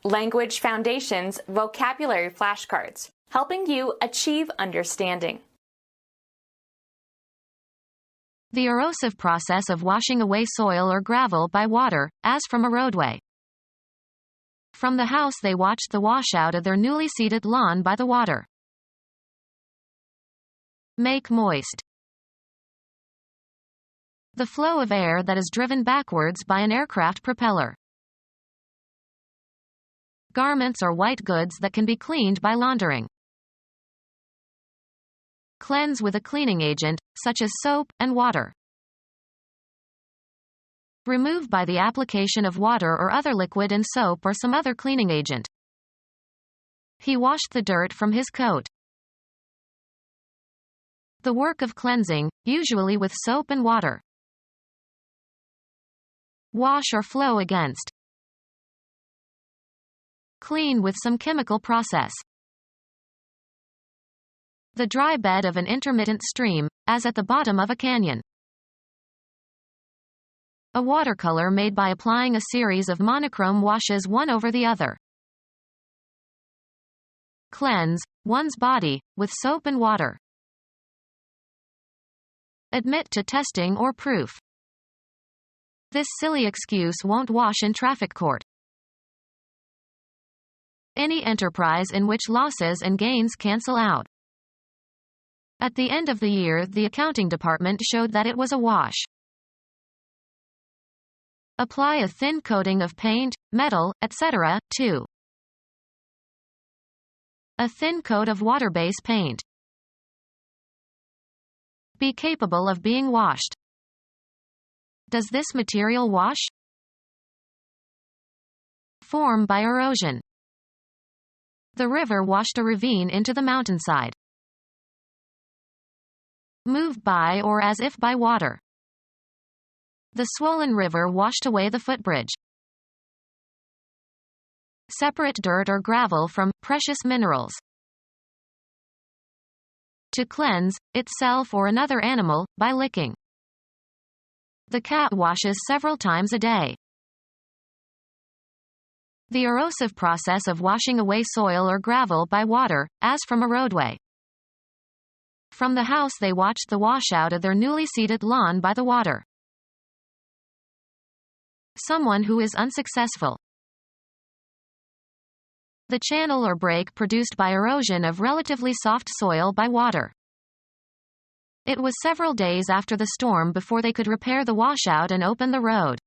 Language Foundations Vocabulary Flashcards, helping you achieve understanding. The erosive process of washing away soil or gravel by water, as from a roadway. From the house they watched the washout of their newly seeded lawn by the water. Make moist. The flow of air that is driven backwards by an aircraft propeller. Garments or white goods that can be cleaned by laundering. Cleanse with a cleaning agent, such as soap and water. Remove by the application of water or other liquid in soap or some other cleaning agent. He washed the dirt from his coat. The work of cleansing, usually with soap and water. Wash or flow against. Clean with some chemical process. The dry bed of an intermittent stream, as at the bottom of a canyon. A watercolor made by applying a series of monochrome washes one over the other. Cleanse one's body with soap and water. Admit to testing or proof. This silly excuse won't wash in traffic court. Any enterprise in which losses and gains cancel out. At the end of the year, the accounting department showed that it was a wash. Apply a thin coating of paint, metal, etc., to a thin coat of water-based paint. Be capable of being washed. Does this material wash? Form by erosion. The river washed a ravine into the mountainside. Move by or as if by water. The swollen river washed away the footbridge. Separate dirt or gravel from precious minerals. To cleanse, itself or another animal, by licking. The cat washes several times a day. The erosive process of washing away soil or gravel by water, as from a roadway. From the house they watched the washout of their newly seeded lawn by the water. Someone who is unsuccessful. The channel or break produced by erosion of relatively soft soil by water. It was several days after the storm before they could repair the washout and open the road.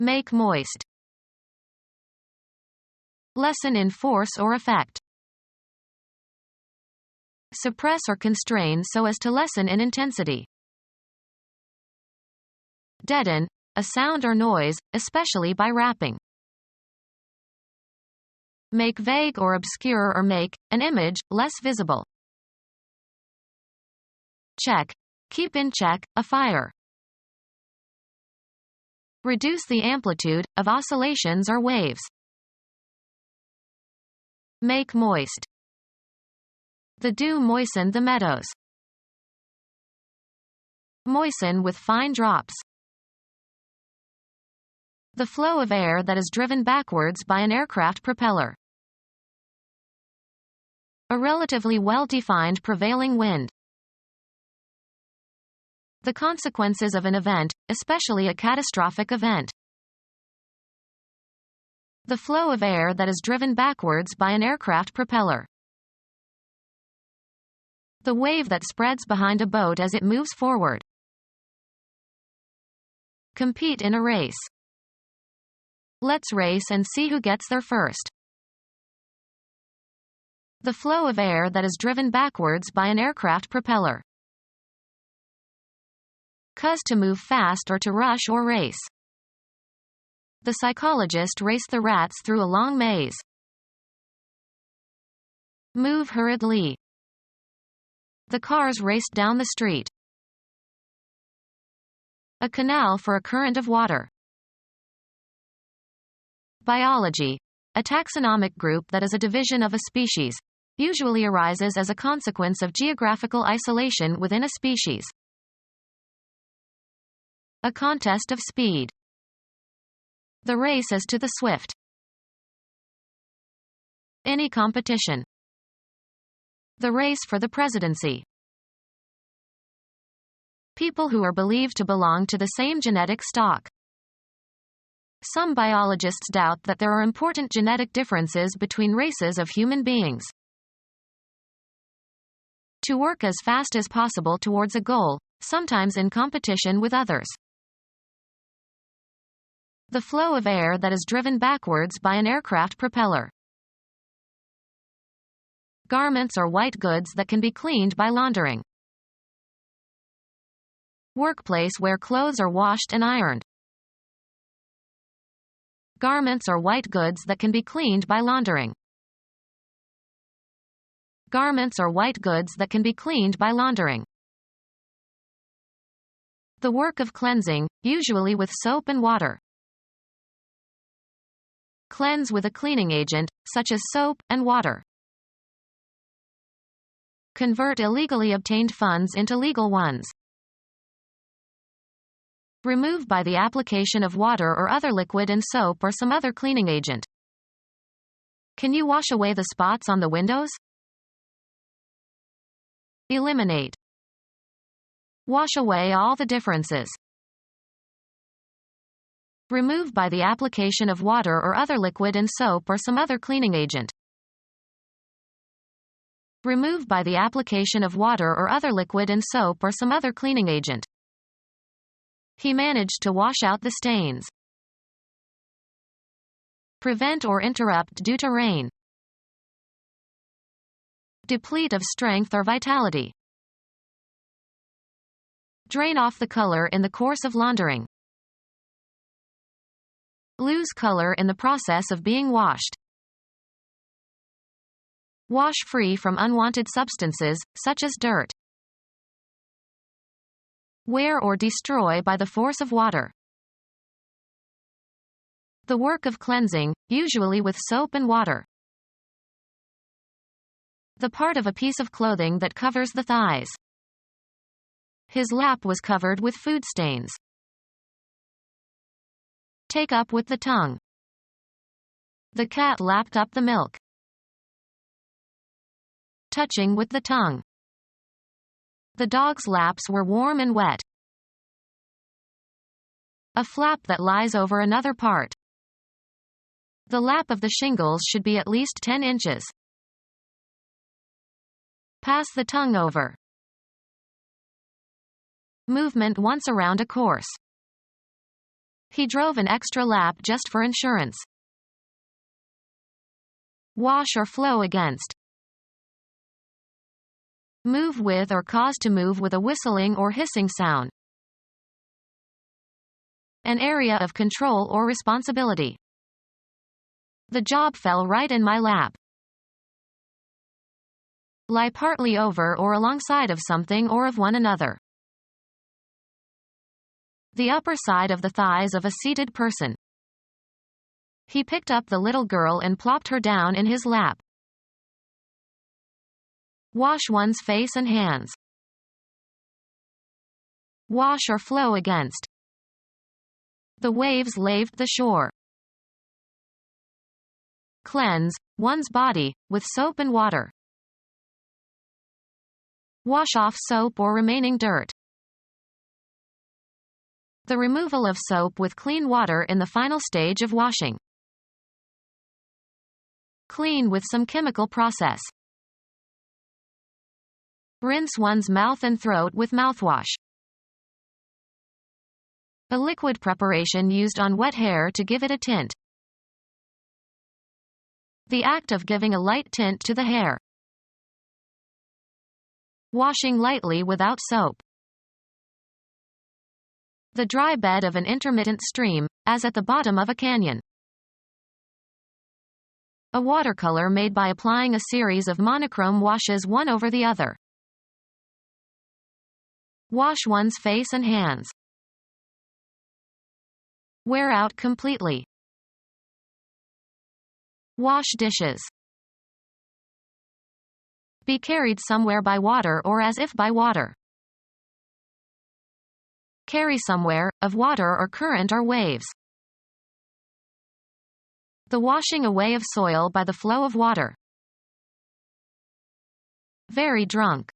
Make moist. Lessen in force or effect. Suppress or constrain so as to lessen in intensity. Deaden, a sound or noise, especially by rapping. Make vague or obscure or make an image less visible. Check. Keep in check, a fire. Reduce the amplitude of oscillations or waves. Make moist. The dew moistened the meadows. Moisten with fine drops. The flow of air that is driven backwards by an aircraft propeller. A relatively well-defined prevailing wind. The consequences of an event, especially a catastrophic event. The flow of air that is driven backwards by an aircraft propeller. The wave that spreads behind a boat as it moves forward. Compete in a race. Let's race and see who gets there first. The flow of air that is driven backwards by an aircraft propeller. Cause to move fast or to rush or race. The psychologist raced the rats through a long maze. Move hurriedly. The cars raced down the street. A canal for a current of water. Biology. A taxonomic group that is a division of a species, usually arises as a consequence of geographical isolation within a species. A contest of speed. The race is to the swift. Any competition. The race for the presidency. People who are believed to belong to the same genetic stock. Some biologists doubt that there are important genetic differences between races of human beings. To work as fast as possible towards a goal, sometimes in competition with others. The flow of air that is driven backwards by an aircraft propeller. Garments are white goods that can be cleaned by laundering. Workplace where clothes are washed and ironed. Garments are white goods that can be cleaned by laundering. Garments are white goods that can be cleaned by laundering. The work of cleansing, usually with soap and water. Cleanse with a cleaning agent, such as soap and water. Convert illegally obtained funds into legal ones. Remove by the application of water or other liquid and soap or some other cleaning agent. Can you wash away the spots on the windows? Eliminate. Wash away all the differences. Remove by the application of water or other liquid and soap or some other cleaning agent. Remove by the application of water or other liquid and soap or some other cleaning agent. He managed to wash out the stains. Prevent or interrupt due to rain. Deplete of strength or vitality. Drain off the color in the course of laundering. Lose color in the process of being washed. Wash free from unwanted substances, such as dirt. Wear or destroy by the force of water. The work of cleansing, usually with soap and water. The part of a piece of clothing that covers the thighs. His lap was covered with food stains. Take up with the tongue. The cat lapped up the milk. Touching with the tongue. The dog's laps were warm and wet. A flap that lies over another part. The lap of the shingles should be at least 10 inches. Pass the tongue over. Movement once around a course. He drove an extra lap just for insurance. Wash or flow against. Move with or cause to move with a whistling or hissing sound. An area of control or responsibility. The job fell right in my lap. Lie partly over or alongside of something or of one another. The upper side of the thighs of a seated person. He picked up the little girl and plopped her down in his lap. Wash one's face and hands. Wash or flow against. The waves laved the shore. Cleanse one's body with soap and water. Wash off soap or remaining dirt. The removal of soap with clean water in the final stage of washing. Clean with some chemical process. Rinse one's mouth and throat with mouthwash. A liquid preparation used on wet hair to give it a tint. The act of giving a light tint to the hair. Washing lightly without soap. The dry bed of an intermittent stream, as at the bottom of a canyon. A watercolor made by applying a series of monochrome washes one over the other. Wash one's face and hands. Wear out completely. Wash dishes. Be carried somewhere by water or as if by water. Carry somewhere, of water or current or waves. The washing away of soil by the flow of water. Very drunk.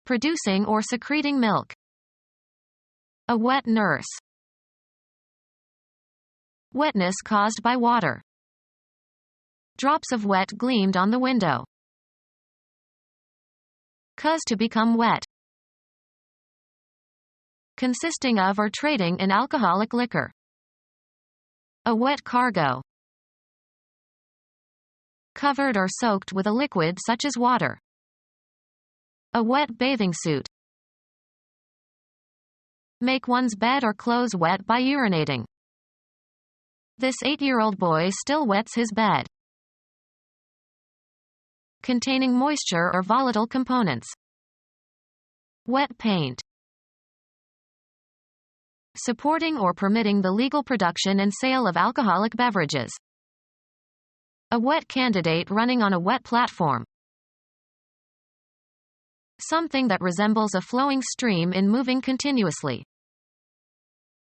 Producing or secreting milk. A wet nurse. Wetness caused by water. Drops of wet gleamed on the window. Cause to become wet. Consisting of or trading in alcoholic liquor. A wet cargo. Covered or soaked with a liquid such as water. A wet bathing suit. Make one's bed or clothes wet by urinating. This 8-year-old boy still wets his bed. Containing moisture or volatile components. Wet paint. Supporting or permitting the legal production and sale of alcoholic beverages. A wet candidate running on a wet platform. Something that resembles a flowing stream in moving continuously.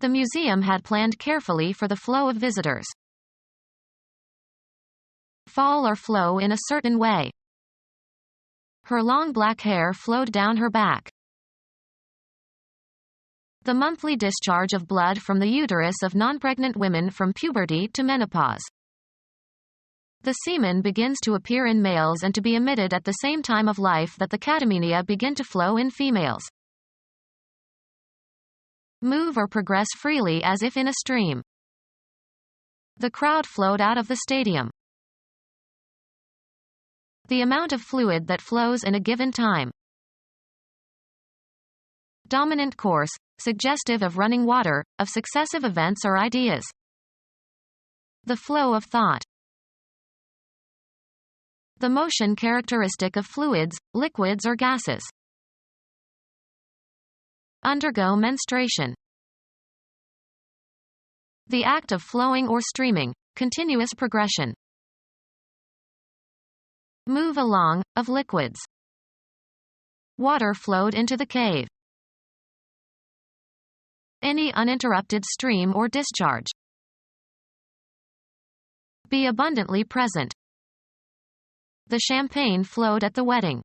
The museum had planned carefully for the flow of visitors. Fall or flow in a certain way. Her long black hair flowed down her back. The monthly discharge of blood from the uterus of non-pregnant women from puberty to menopause. The semen begins to appear in males and to be emitted at the same time of life that the catamenia begin to flow in females. Move or progress freely as if in a stream. The crowd flowed out of the stadium. The amount of fluid that flows in a given time. Dominant course, suggestive of running water, of successive events or ideas. The flow of thought. The motion characteristic of fluids, liquids or gases. Undergo menstruation. The act of flowing or streaming, continuous progression. Move along, of liquids. Water flowed into the cave. Any uninterrupted stream or discharge. Be abundantly present. The champagne flowed at the wedding.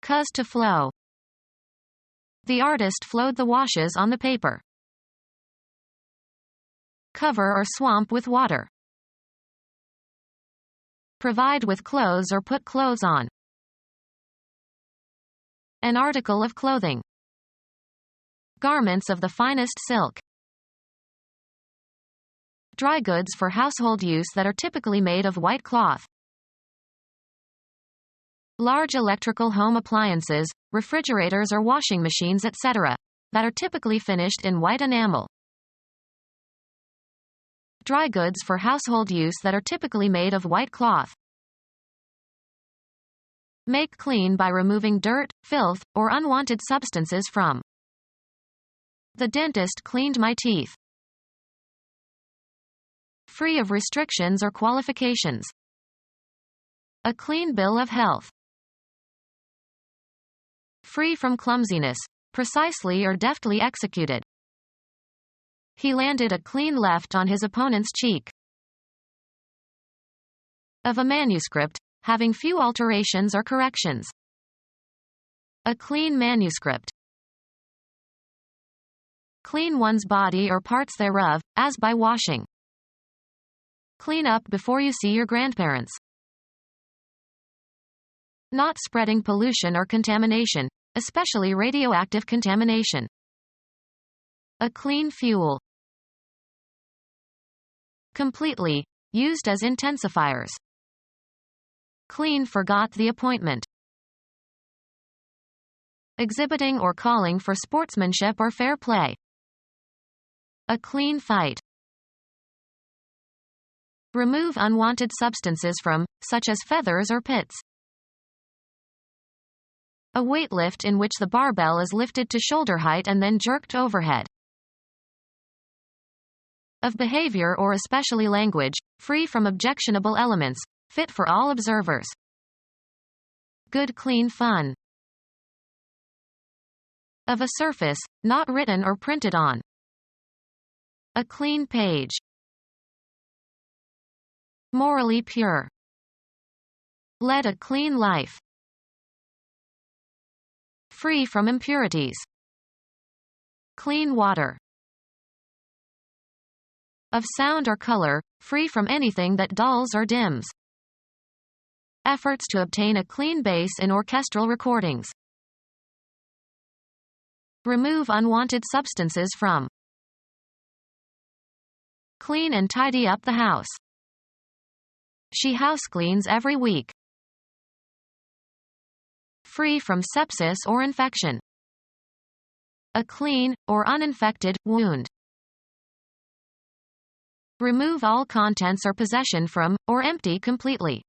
Cause to flow. The artist flowed the washes on the paper. Cover or swamp with water. Provide with clothes or put clothes on. An article of clothing. Garments of the finest silk. Dry goods for household use that are typically made of white cloth. Large electrical home appliances, refrigerators or washing machines etc., that are typically finished in white enamel. Dry goods for household use that are typically made of white cloth. Make clean by removing dirt, filth, or unwanted substances from. The dentist cleaned my teeth. Free of restrictions or qualifications. A clean bill of health. Free from clumsiness, precisely or deftly executed. He landed a clean left on his opponent's cheek. Of a manuscript, having few alterations or corrections. A clean manuscript. Clean one's body or parts thereof, as by washing. Clean up before you see your grandparents. Not spreading pollution or contamination, especially radioactive contamination. A clean fuel. Completely, used as intensifiers. Clean forgot the appointment. Exhibiting or calling for sportsmanship or fair play. A clean fight. Remove unwanted substances from, such as feathers or pits. A weight lift in which the barbell is lifted to shoulder height and then jerked overhead. Of behavior or especially language, free from objectionable elements, fit for all observers. Good clean fun. Of a surface, not written or printed on. A clean page. Morally pure. Led a clean life. Free from impurities. Clean water. Of sound or color, free from anything that dulls or dims. Efforts to obtain a clean bass in orchestral recordings. Remove unwanted substances from. Clean and tidy up the house. She house cleans every week. Free from sepsis or infection. A clean, or uninfected, wound. Remove all contents or possession from, or empty completely.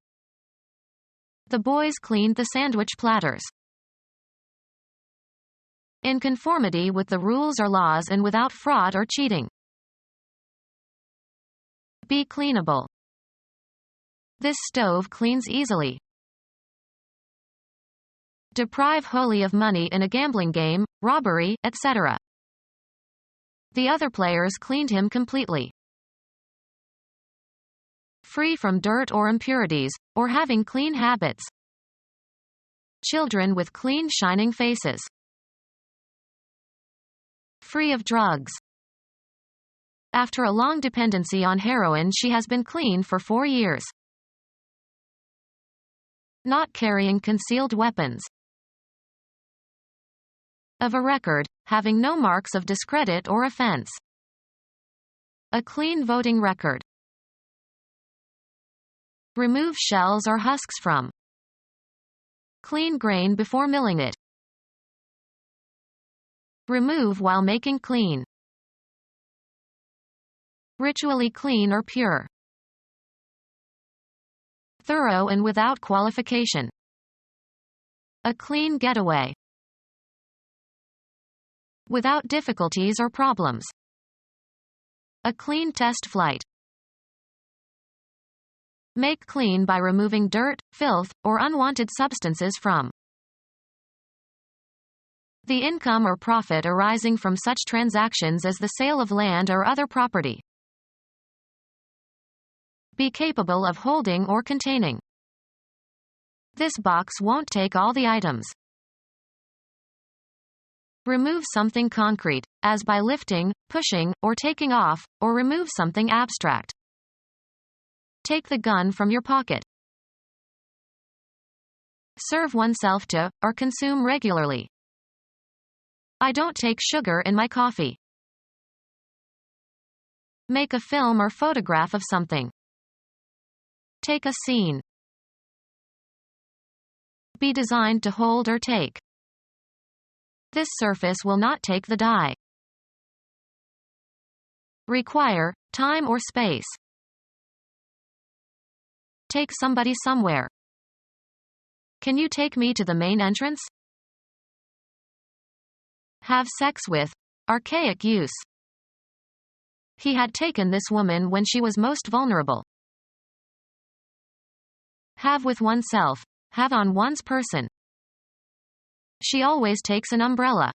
The boys cleaned the sandwich platters. In conformity with the rules or laws and without fraud or cheating. Be cleanable. This stove cleans easily. Deprive wholly of money in a gambling game, robbery, etc. The other players cleaned him completely. Free from dirt or impurities, or having clean habits. Children with clean shining faces. Free of drugs. After a long dependency on heroin, she has been clean for 4 years. Not carrying concealed weapons. Of a record, having no marks of discredit or offense. A clean voting record. Remove shells or husks from. Clean grain before milling it. Remove while making clean. Ritually clean or pure. Thorough and without qualification. A clean getaway. Without difficulties or problems. A clean test flight. Make clean by removing dirt, filth, or unwanted substances from. The income or profit arising from such transactions as the sale of land or other property. Be capable of holding or containing. This box won't take all the items. Remove something concrete, as by lifting, pushing, or taking off, or remove something abstract. Take the gun from your pocket. Serve oneself to, or consume regularly. I don't take sugar in my coffee. Make a film or photograph of something. Take a scene. Be designed to hold or take. This surface will not take the dye. Require, time or space. Take somebody somewhere. Can you take me to the main entrance? Have sex with. Archaic use. He had taken this woman when she was most vulnerable. Have with oneself. Have on one's person. She always takes an umbrella.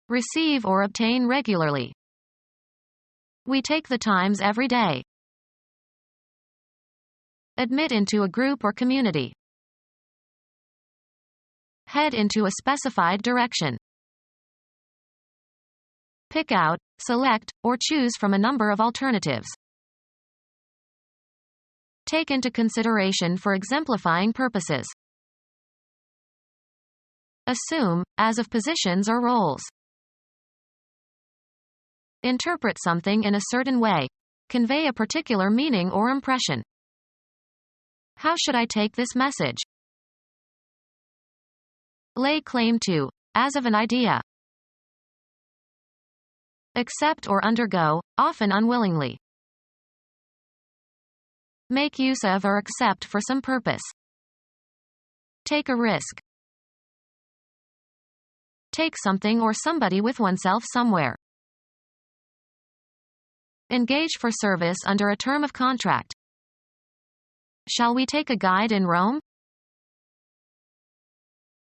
Receive or obtain regularly. We take the Times every day. Admit into a group or community. Head into a specified direction. Pick out, select, or choose from a number of alternatives. Take into consideration for exemplifying purposes. Assume, as of positions or roles. Interpret something in a certain way. Convey a particular meaning or impression. How should I take this message? Lay claim to, as of an idea. Accept or undergo, often unwillingly. Make use of or accept for some purpose. Take a risk. Take something or somebody with oneself somewhere. Engage for service under a term of contract. Shall we take a guide in Rome?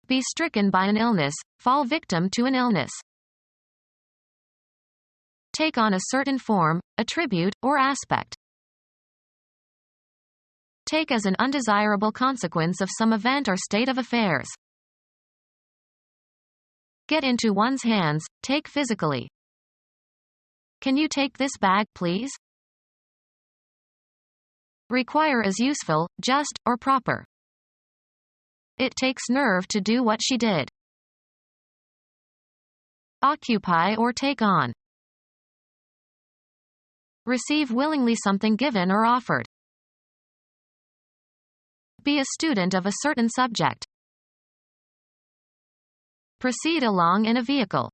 Be stricken by an illness, fall victim to an illness. Take on a certain form, attribute, or aspect. Take as an undesirable consequence of some event or state of affairs. Get into one's hands, take physically. Can you take this bag, please? Require is useful, just, or proper. It takes nerve to do what she did. Occupy or take on. Receive willingly something given or offered. Be a student of a certain subject. Proceed along in a vehicle.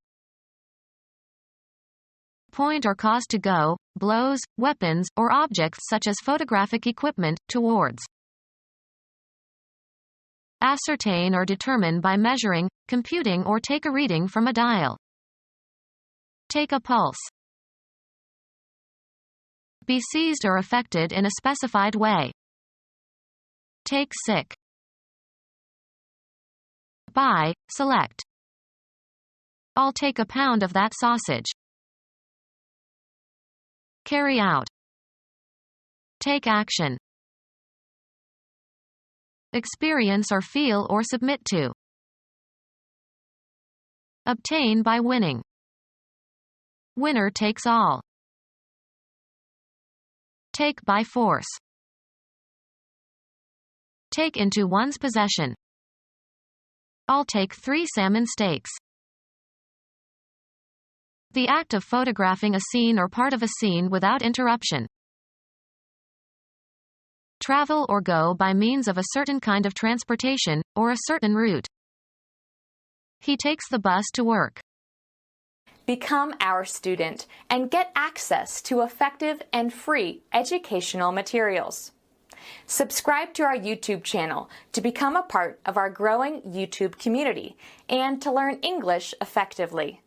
Point or cause to go, blows, weapons, or objects such as photographic equipment, towards. Ascertain or determine by measuring, computing or take a reading from a dial. Take a pulse. Be seized or affected in a specified way. Take sick. Buy, select. I'll take a pound of that sausage. Carry out. Take action. Experience or feel or submit to. Obtain by winning. Winner takes all. Take by force. Take into one's possession. I'll take 3 salmon steaks. The act of photographing a scene or part of a scene without interruption. Travel or go by means of a certain kind of transportation, or a certain route. He takes the bus to work. Become our student and get access to effective and free educational materials. Subscribe to our YouTube channel to become a part of our growing YouTube community and to learn English effectively.